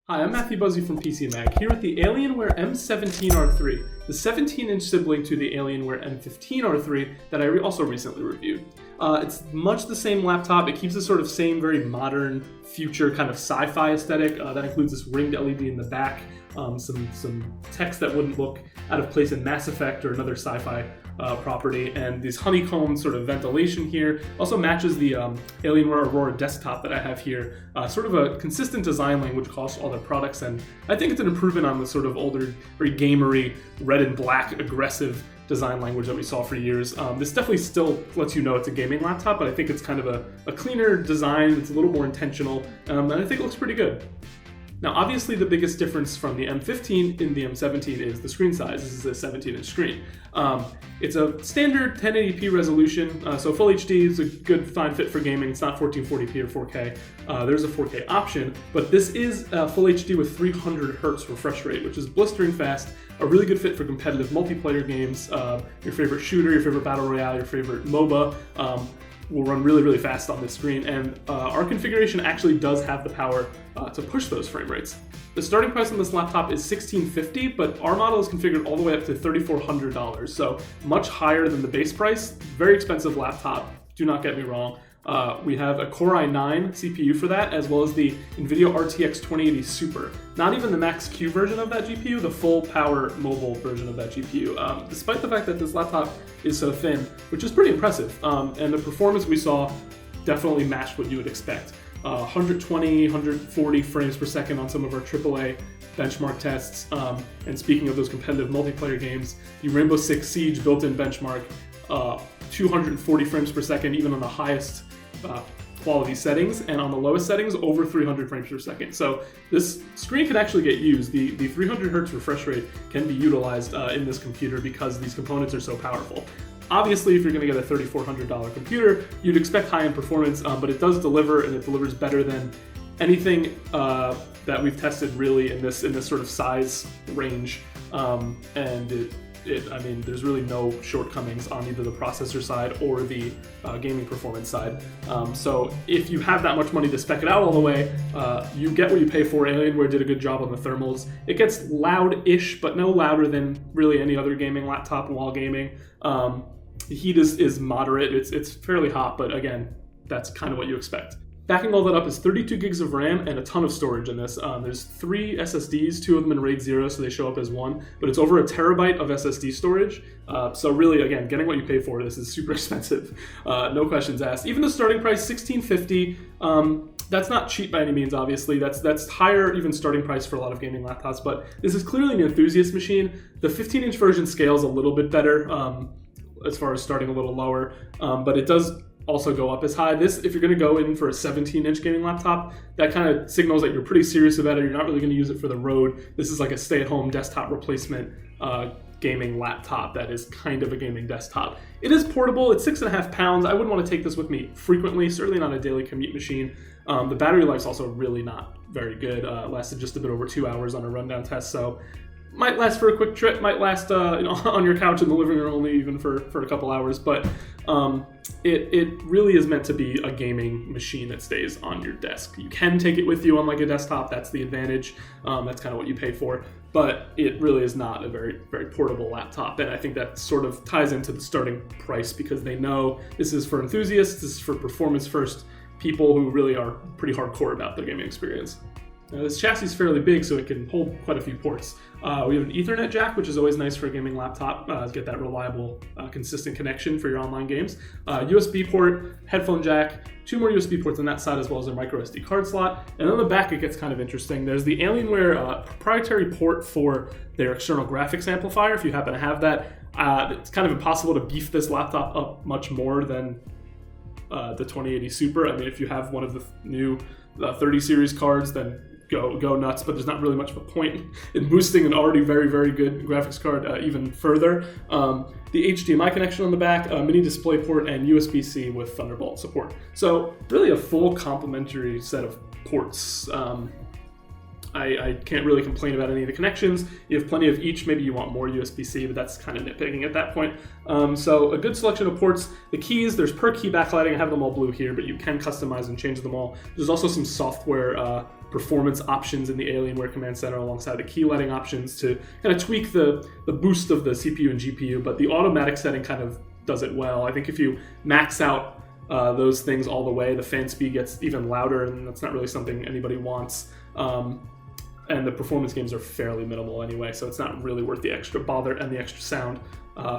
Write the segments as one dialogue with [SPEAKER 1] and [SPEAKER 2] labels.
[SPEAKER 1] Hi, I'm Matthew Buzzy from PC Mag, here with the Alienware m17R3, the 17-inch sibling to the Alienware m15R3 that I also recently reviewed. It's much the same laptop. It keeps the sort of same very modern, future kind of sci-fi aesthetic. That includes this ringed LED in the back, some text that wouldn't look out of place in Mass Effect or another sci-fi property, and this honeycomb sort of ventilation here also matches the Alienware Aurora desktop that I have here. Sort of a consistent design language across all their products, and I think it's an improvement on the sort of older, very gamery, red and black, aggressive design language that we saw for years. This definitely still lets you know it's a gaming laptop, but I think it's kind of a cleaner design. It's a little more intentional, and I think it looks pretty good. Now, obviously, the biggest difference from the M15 in the M17 is the screen size. This is a 17-inch screen. It's a standard 1080p resolution, so Full HD is a good, fine fit for gaming. It's not 1440p or 4K. There's a 4K option, but this is Full HD with 300 hertz refresh rate, which is blistering fast. A really good fit for competitive multiplayer games. Your favorite shooter, your favorite battle royale, your favorite MOBA. Will run really, really fast on this screen, and our configuration actually does have the power to push those frame rates. The starting price on this laptop is $1,650, but our model is configured all the way up to $3,400, so much higher than the base price. Very expensive laptop, do not get me wrong. We have a Core i9 CPU for that, as well as the NVIDIA RTX 2080 Super. Not even the Max-Q version of that GPU, the full power mobile version of that GPU. Despite the fact that this laptop is so thin, which is pretty impressive, and the performance we saw definitely matched what you would expect. 120, 140 frames per second on some of our AAA benchmark tests. And speaking of those competitive multiplayer games, the Rainbow Six Siege built-in benchmark, 240 frames per second, even on the highest quality settings, and on the lowest settings, over 300 frames per second. So this screen can actually get used. The 300 hertz refresh rate can be utilized in this computer because these components are so powerful. Obviously, if you're going to get a $3,400 computer, you'd expect high-end performance, but it does deliver, and it delivers better than anything that we've tested really in this sort of size range. And I mean, there's really no shortcomings on either the processor side or the gaming performance side. So if you have that much money to spec it out all the way, you get what you pay for. Alienware did a good job on the thermals. It gets loud-ish, but no louder than really any other gaming laptop while gaming. The heat is moderate. It's fairly hot, but again, that's kind of what you expect. Backing all that up is 32 gigs of RAM and a ton of storage in this. There's 3 SSDs, 2 of them in RAID 0, so they show up as 1, but it's over a terabyte of SSD storage. So really, again, getting what you pay for, this is super expensive. No questions asked. Even the starting price, $1,650, that's not cheap by any means, obviously. That's higher even starting price for a lot of gaming laptops, but this is clearly an enthusiast machine. The 15-inch version scales a little bit better as far as starting a little lower, but it does also go up as high. This, if you're going to go in for a 17-inch gaming laptop, that kind of signals that you're pretty serious about it. You're not really going to use it for the road. This is like a stay-at-home desktop replacement gaming laptop that is kind of a gaming desktop. It is portable. It's 6.5 pounds. I wouldn't want to take this with me frequently, certainly not a daily commute machine. The battery life's also really not very good. Lasted just a bit over 2 hours on a rundown test, so might last for a quick trip, might last on your couch in the living room only even for a couple hours, but it really is meant to be a gaming machine that stays on your desk. You can take it with you unlike a desktop, that's the advantage, that's kind of what you pay for, but it really is not a very, very portable laptop, and I think that sort of ties into the starting price because they know this is for enthusiasts, this is for performance first people who really are pretty hardcore about their gaming experience. Now, this chassis is fairly big, so it can hold quite a few ports. We have an Ethernet jack, which is always nice for a gaming laptop, to get that reliable, consistent connection for your online games. USB port, headphone jack, 2 more USB ports on that side, as well as a micro SD card slot. And on the back, it gets kind of interesting. There's the Alienware proprietary port for their external graphics amplifier. If you happen to have that, it's kind of impossible to beef this laptop up much more than the 2080 Super. I mean, if you have one of the new 30 series cards, then go nuts, but there's not really much of a point in boosting an already very, very good graphics card even further. The HDMI connection on the back, a mini display port, and USB-C with Thunderbolt support. So really a full complementary set of ports. I can't really complain about any of the connections. You have plenty of each. Maybe you want more USB-C, but that's kind of nitpicking at that point. So a good selection of ports. The keys, there's per key backlighting. I have them all blue here, but you can customize and change them all. There's also some software performance options in the Alienware Command Center alongside the key letting options to kind of tweak the boost of the CPU and GPU, but the automatic setting kind of does it well. I think if you max out those things all the way, the fan speed gets even louder, and that's not really something anybody wants. And the performance games are fairly minimal anyway, so it's not really worth the extra bother and the extra sound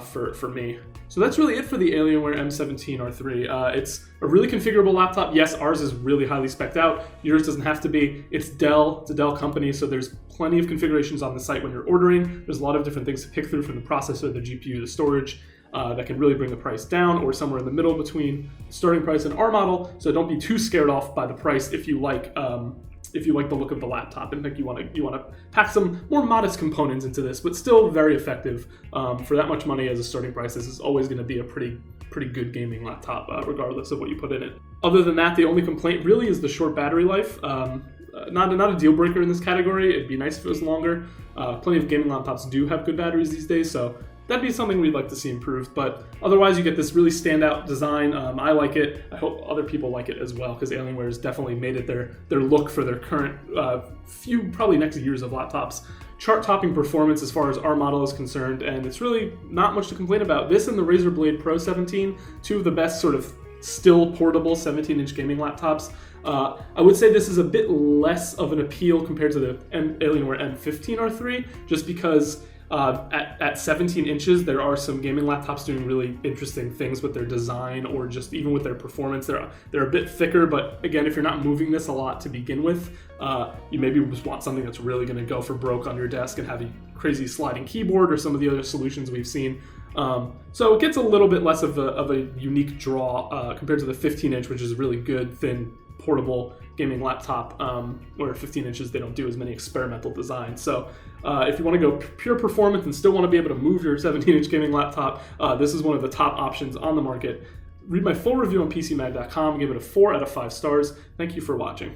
[SPEAKER 1] for me. So that's really it for the Alienware m17 R3. It's a really configurable laptop. Yes, ours is really highly spec'd out. Yours doesn't have to be. It's Dell. It's a Dell company, so there's plenty of configurations on the site when you're ordering. There's a lot of different things to pick through, from the processor, the GPU, the storage, that can really bring the price down, or somewhere in the middle between starting price and our model. So don't be too scared off by the price if you like the look of the laptop and think you want to pack some more modest components into this, but still very effective. For that much money as a starting price, this is always going to be a pretty good gaming laptop, regardless of what you put in it. Other than that, the only complaint really is the short battery life. Not a deal breaker in this category. It'd be nice if it was longer. Plenty of gaming laptops do have good batteries these days, so that'd be something we'd like to see improved. But otherwise, you get this really standout design. I like it. I hope other people like it as well, because Alienware has definitely made it their look for their current few, probably next years of laptops. Chart-topping performance as far as our model is concerned, and it's really not much to complain about. This and the Razer Blade Pro 17, two of the best sort of still portable 17-inch gaming laptops. I would say this is a bit less of an appeal compared to the Alienware M15 R3, just because at 17 inches, there are some gaming laptops doing really interesting things with their design, or just even with their performance. They're a bit thicker, but again, if you're not moving this a lot to begin with, you maybe just want something that's really going to go for broke on your desk and have a crazy sliding keyboard, or some of the other solutions we've seen. So it gets a little bit less of a unique draw compared to the 15-inch, which is a really good, thin, portable gaming laptop, where 15 inches they don't do as many experimental designs. So if you want to go pure performance and still want to be able to move your 17-inch gaming laptop, this is one of the top options on the market. Read my full review on PCMag.com. Give it a 4 out of 5 stars. Thank you for watching.